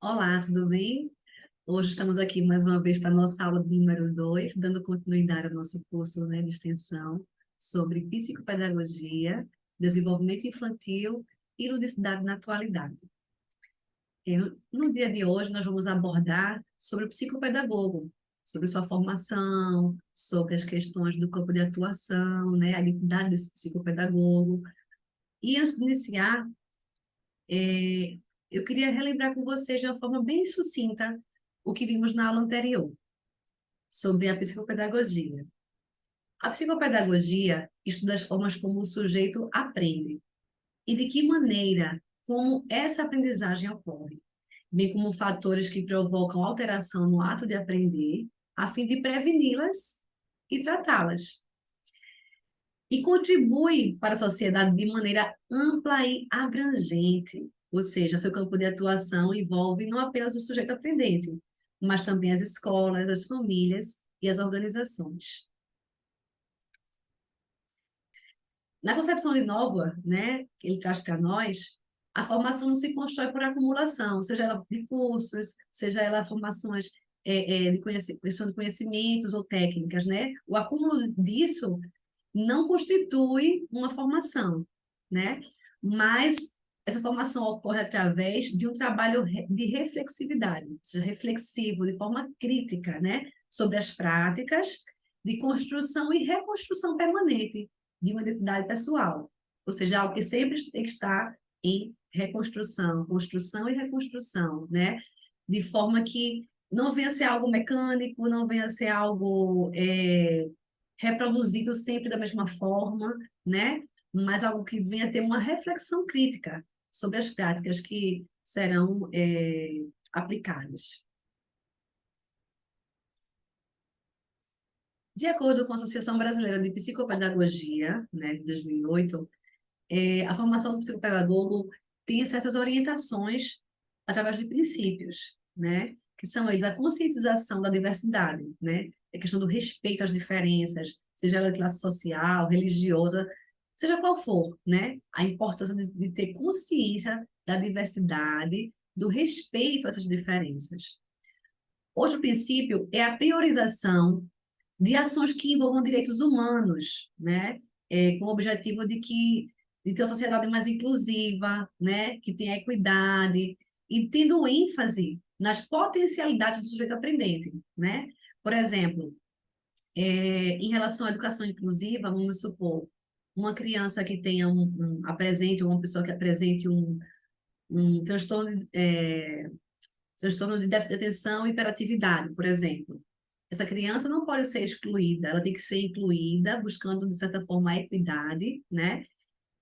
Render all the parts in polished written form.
Olá, tudo bem? Hoje estamos aqui mais uma vez para a nossa aula número 2, dando continuidade ao nosso curso, né, de extensão sobre psicopedagogia, desenvolvimento infantil e ludicidade na atualidade. No dia de hoje, nós vamos abordar sobre o psicopedagogo, sobre sua formação, sobre as questões do campo de atuação, né, a identidade desse psicopedagogo. E antes de iniciar, é, eu queria relembrar com vocês de uma forma bem sucinta o que vimos na aula anterior, sobre a psicopedagogia. A psicopedagogia estuda as formas como o sujeito aprende e de que maneira como essa aprendizagem ocorre, bem como fatores que provocam alteração no ato de aprender, a fim de preveni-las e tratá-las. E contribui para a sociedade de maneira ampla e abrangente, ou seja, seu campo de atuação envolve não apenas o sujeito aprendente, mas também as escolas, as famílias e as organizações. Na concepção de Nova, né, que ele traz para nós, a formação não se constrói por acumulação, seja ela de cursos, seja ela formações questão de conhecimentos ou técnicas, né? O acúmulo disso não constitui uma formação, né? Mas essa formação ocorre através de um trabalho de reflexividade, ou seja, reflexivo, de forma crítica, né? Sobre as práticas de construção e reconstrução permanente de uma identidade pessoal. Ou seja, algo que sempre tem que estar em reconstrução, construção e reconstrução, né? De forma que não venha a ser algo mecânico, não venha a ser algo reproduzido sempre da mesma forma, né? Mas algo que venha a ter uma reflexão crítica sobre as práticas que serão aplicadas. De acordo com a Associação Brasileira de Psicopedagogia, né, de 2008, a formação do psicopedagogo tem certas orientações através de princípios, né? Que são eles a conscientização da diversidade, né? A questão do respeito às diferenças, seja ela de classe social, religiosa, seja qual for, né? A importância de ter consciência da diversidade, do respeito a essas diferenças. Outro princípio é a priorização de ações que envolvam direitos humanos, né? Com o objetivo de ter uma sociedade mais inclusiva, né? Que tenha equidade e tendo ênfase nas potencialidades do sujeito aprendente, né? Por exemplo, em relação à educação inclusiva, vamos supor, uma criança que tenha apresente, uma pessoa que apresente um transtorno de déficit de atenção e hiperatividade, por exemplo. Essa criança não pode ser excluída, ela tem que ser incluída, buscando, de certa forma, a equidade, né?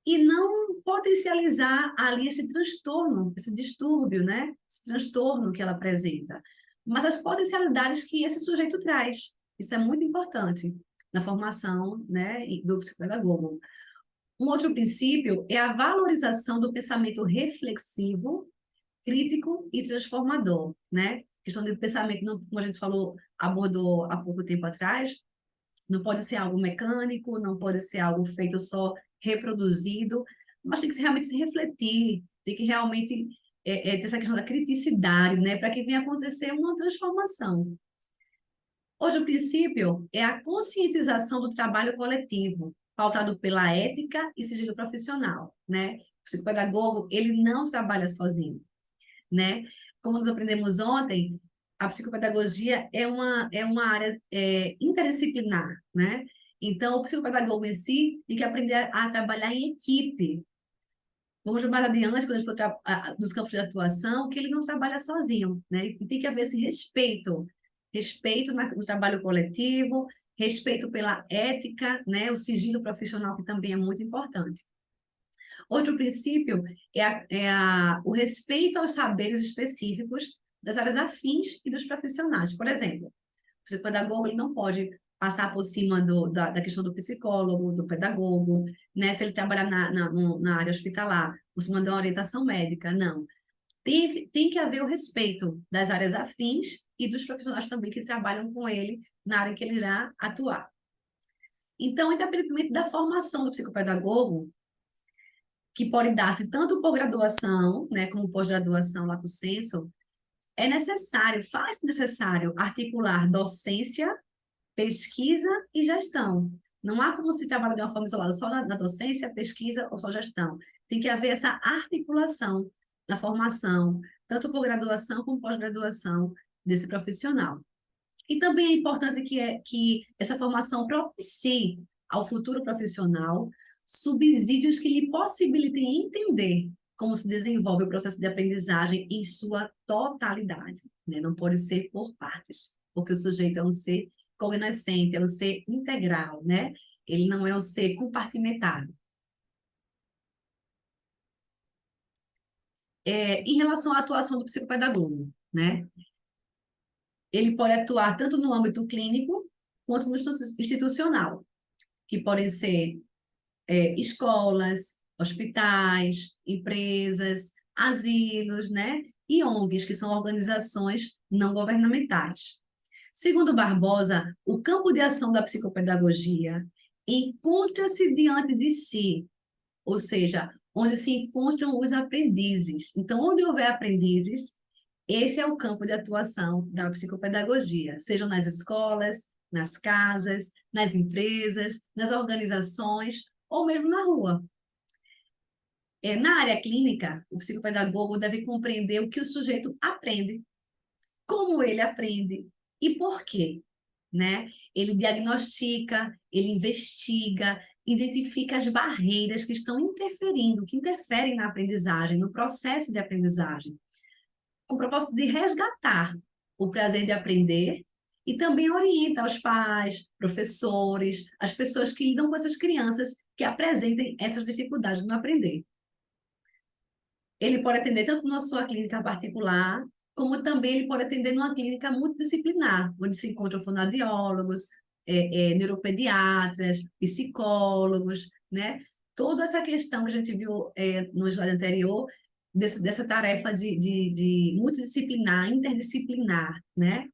E não potencializar ali esse transtorno, esse distúrbio, né? Esse transtorno que ela apresenta. Mas as potencialidades que esse sujeito traz. Isso é muito importante na formação, né, do psicopedagogo. Um outro princípio é a valorização do pensamento reflexivo, crítico e transformador, né? A questão do pensamento, como a gente falou, abordou há pouco tempo atrás, não pode ser algo mecânico, não pode ser algo feito só reproduzido, mas tem que realmente se refletir, tem que realmente ter essa questão da criticidade, né? Para que venha acontecer uma transformação. Outro princípio é a conscientização do trabalho coletivo, pautado pela ética e sigilo profissional, né? O psicopedagogo, ele não trabalha sozinho, né? Como nós aprendemos ontem, a psicopedagogia é uma área interdisciplinar, né? Então, o psicopedagogo em si tem que aprender a trabalhar em equipe. Vamos mais adiante, quando a gente for nos campos de atuação, que ele não trabalha sozinho, né? E tem que haver esse respeito, respeito no trabalho coletivo, respeito pela ética, né? O sigilo profissional, que também é muito importante. Outro princípio o respeito aos saberes específicos das áreas afins e dos profissionais. Por exemplo, o psicopedagogo ele não pode passar por cima da questão do psicólogo, do pedagogo, né? Se ele trabalhar na área hospitalar, por cima da orientação médica, não. Tem que haver o respeito das áreas afins e dos profissionais também que trabalham com ele na área em que ele irá atuar. Então, independentemente da formação do psicopedagogo, que pode dar-se tanto por graduação, né, como pós-graduação, lato sensu, é necessário, faz necessário articular docência, pesquisa e gestão. Não há como se trabalhar de uma forma isolada, só na docência, pesquisa ou só gestão. Tem que haver essa articulação na formação, tanto por graduação como pós-graduação desse profissional. E também é importante que essa formação propicie ao futuro profissional subsídios que lhe possibilitem entender como se desenvolve o processo de aprendizagem em sua totalidade, né? Não pode ser por partes, porque o sujeito é um ser cognoscente, é um ser integral, né? Ele não é um ser compartimentado. Em relação à atuação do psicopedagogo, né? Ele pode atuar tanto no âmbito clínico quanto no institucional, que podem ser escolas, hospitais, empresas, asilos, né? E ONGs, que são organizações não governamentais. Segundo Barbosa, o campo de ação da psicopedagogia encontra-se diante de si, ou seja, onde se encontram os aprendizes. Então, onde houver aprendizes, esse é o campo de atuação da psicopedagogia, sejam nas escolas, nas casas, nas empresas, nas organizações ou mesmo na rua. Na área clínica, o psicopedagogo deve compreender o que o sujeito aprende, como ele aprende e por quê, né? Ele diagnostica, ele investiga, identifica as barreiras que estão interferindo, que interferem na aprendizagem, no processo de aprendizagem, com o propósito de resgatar o prazer de aprender e também orienta os pais, professores, as pessoas que lidam com essas crianças que apresentem essas dificuldades no aprender. Ele pode atender tanto na sua clínica particular, como também ele pode atender numa clínica multidisciplinar, onde se encontram fonoaudiólogos, neuropediatras, psicólogos, né? Toda essa questão que a gente viu no slide anterior, dessa tarefa de multidisciplinar, interdisciplinar, né?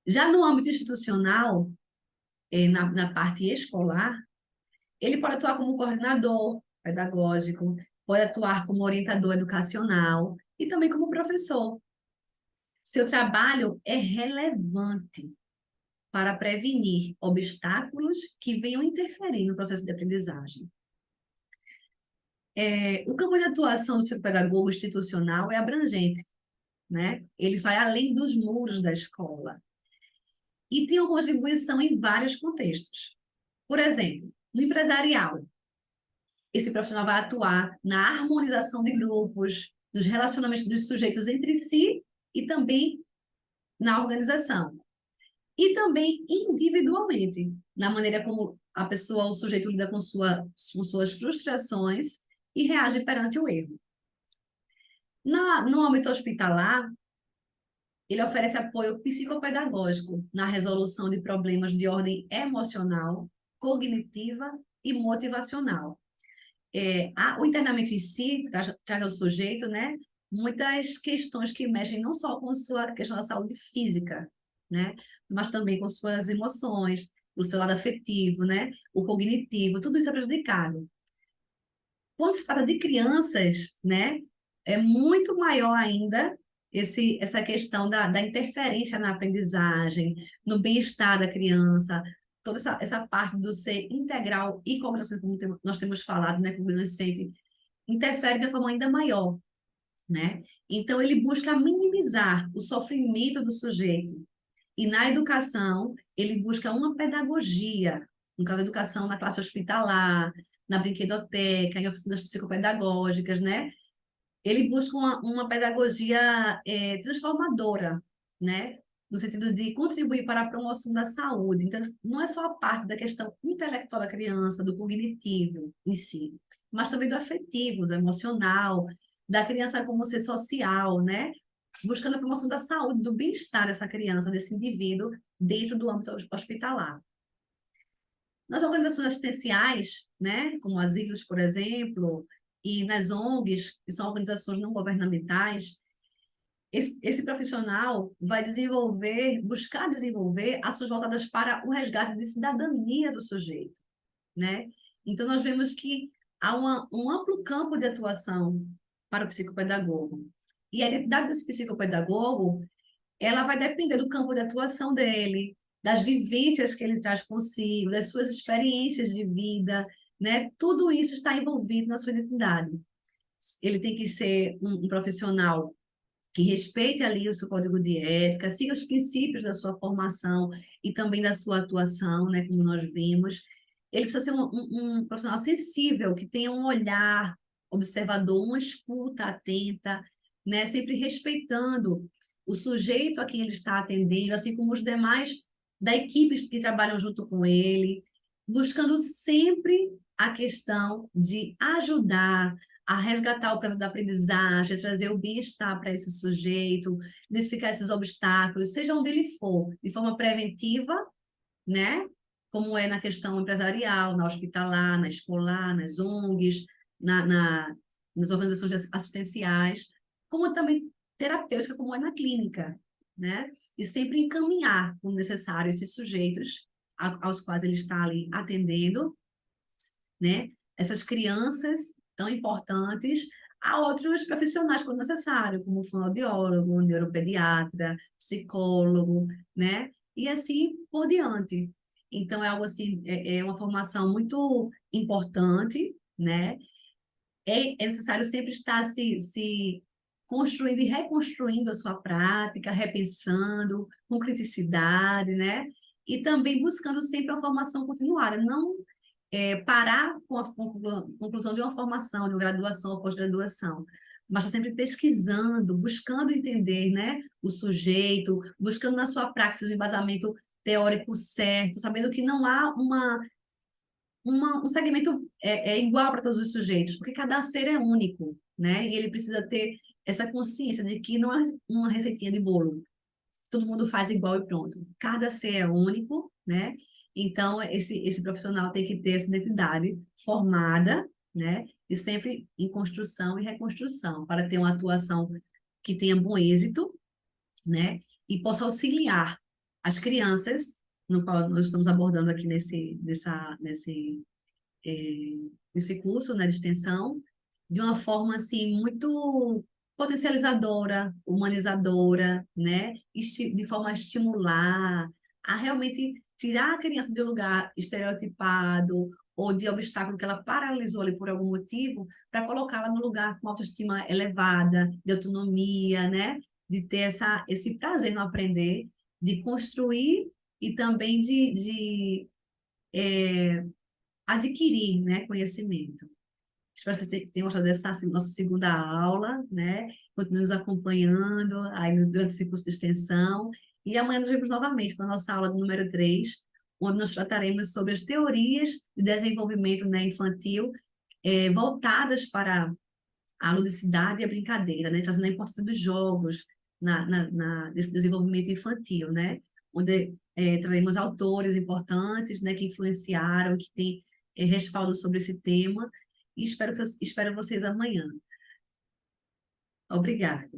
Já no âmbito institucional, na parte escolar, ele pode atuar como coordenador pedagógico, pode atuar como orientador educacional e também como professor. Seu trabalho é relevante para prevenir obstáculos que venham interferir no processo de aprendizagem. O campo de atuação do psicopedagogo institucional é abrangente, né? Ele vai além dos muros da escola e tem uma contribuição em vários contextos. Por exemplo, no empresarial, esse profissional vai atuar na harmonização de grupos, nos relacionamentos dos sujeitos entre si e também na organização. E também individualmente, na maneira como a pessoa, o sujeito lida com suas frustrações e reage perante o erro. No âmbito hospitalar, ele oferece apoio psicopedagógico na resolução de problemas de ordem emocional, cognitiva e motivacional. O internamento em si traz ao sujeito, né, muitas questões que mexem não só com sua questão da saúde física, né, mas também com suas emoções, o seu lado afetivo, né, o cognitivo, tudo isso é prejudicado. Quando se fala de crianças, né, é muito maior ainda essa questão da interferência na aprendizagem, no bem-estar da criança, toda essa parte do ser integral e cognoscente, como nós temos falado, né, cognoscente, interfere de uma forma ainda maior, né? Então, ele busca minimizar o sofrimento do sujeito. E na educação, ele busca uma pedagogia, no caso, a educação na classe hospitalar, na brinquedoteca, em oficinas psicopedagógicas, né? Ele busca uma pedagogia transformadora, né? No sentido de contribuir para a promoção da saúde. Então, não é só a parte da questão intelectual da criança, do cognitivo em si, mas também do afetivo, do emocional, da criança como ser social, né? Buscando a promoção da saúde, do bem-estar dessa criança, desse indivíduo, dentro do âmbito hospitalar. Nas organizações assistenciais, né, como asilos, por exemplo, e nas ONGs, que são organizações não governamentais, esse profissional vai buscar desenvolver ações voltadas para o resgate de cidadania do sujeito, né? Então, nós vemos que há um amplo campo de atuação para o psicopedagogo. E a identidade desse psicopedagogo, ela vai depender do campo de atuação dele, das vivências que ele traz consigo, das suas experiências de vida, né? Tudo isso está envolvido na sua identidade. Ele tem que ser um profissional que respeite ali o seu código de ética, siga os princípios da sua formação e também da sua atuação, né, como nós vimos. Ele precisa ser um profissional sensível, que tenha um olhar observador, uma escuta atenta, né, sempre respeitando o sujeito a quem ele está atendendo, assim como os demais da equipe que trabalham junto com ele, buscando sempre a questão de ajudar a resgatar o processo da aprendizagem, a trazer o bem-estar para esse sujeito, identificar esses obstáculos, seja onde ele for, de forma preventiva, né? Como é na questão empresarial, na hospitalar, na escolar, nas ONGs, nas organizações assistenciais, como também terapêutica, como é na clínica, né? E sempre encaminhar, quando necessário, esses sujeitos aos quais ele está ali atendendo, né? Essas crianças tão importantes a outros profissionais quando necessário, como fonoaudiólogo, neuropediatra, psicólogo, né? E assim por diante. Então, é algo assim, é uma formação muito importante, né? É necessário sempre estar se construindo e reconstruindo a sua prática, repensando, com criticidade, né? E também buscando sempre a formação continuada, não parar com a conclusão de uma formação, de uma graduação ou pós-graduação, mas está sempre pesquisando, buscando entender, né, o sujeito, buscando na sua praxis o embasamento teórico certo, sabendo que não há um segmento igual para todos os sujeitos, porque cada ser é único, né? E ele precisa ter essa consciência de que não é uma receitinha de bolo, todo mundo faz igual e pronto. Cada ser é único, né? Então, esse profissional tem que ter essa identidade formada, né? E sempre em construção e reconstrução, para ter uma atuação que tenha bom êxito, né? E possa auxiliar as crianças, no qual nós estamos abordando aqui nesse curso, né, de extensão, de uma forma assim muito potencializadora, humanizadora, né, de forma a estimular, a realmente tirar a criança de um lugar estereotipado ou de obstáculo que ela paralisou ali por algum motivo, para colocá-la no lugar com autoestima elevada, de autonomia, né, de ter esse prazer no aprender, de construir e também de adquirir, né, conhecimento. Espero que vocês tenham gostado dessa assim, nossa segunda aula, né? Continue nos acompanhando aí durante esse curso de extensão. E amanhã nos vemos novamente com a nossa aula número 3, onde nós trataremos sobre as teorias de desenvolvimento, né, infantil, voltadas para a ludicidade e a brincadeira, né? Trazendo a importância dos jogos nesse desenvolvimento infantil, né? Onde traremos autores importantes, né, que influenciaram, que têm respaldo sobre esse tema, e espero vocês amanhã. Obrigada.